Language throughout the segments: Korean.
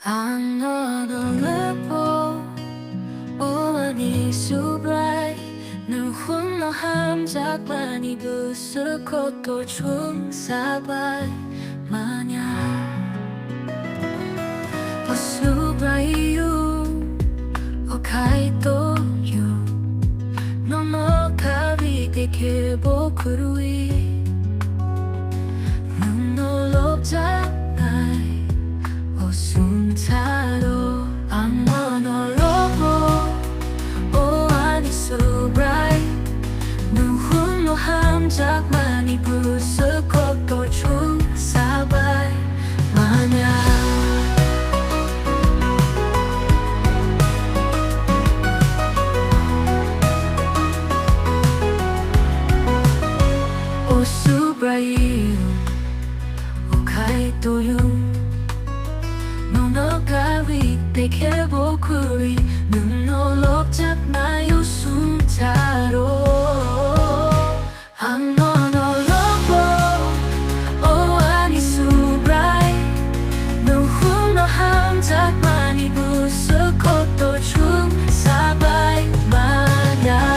Ang nono lobo 오만이 Subrai 늘 훌륭함 작만이 부술 것도 중사발 마냥 Subrai 카이토유 너너 가비게 개보쿠루이 눈놀롭잖아이 오순타로 안 너너로보 오아니 Subrai 눈 훌륭함 작만이 부술 것도 중사발 마냥 Subrai 카이토유 노노가 위대해 보쿠리 눈놀롭잖아요 숨자로 안 노노로보 오아니 Subrai 눈 훌륭함 작만이 부술 것도 중사발 마냥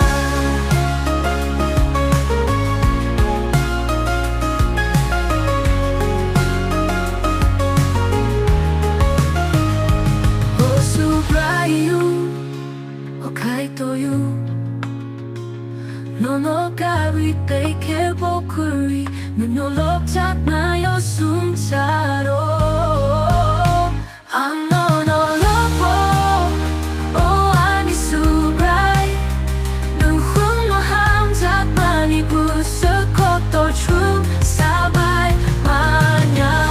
카이토유 노노가 위대해 보쿠리 눈놀롭잖아요 숨자로 안 노노로보 오아니 Subrai 눈 훌륭함 작만이 부술 것도 중사발 마냥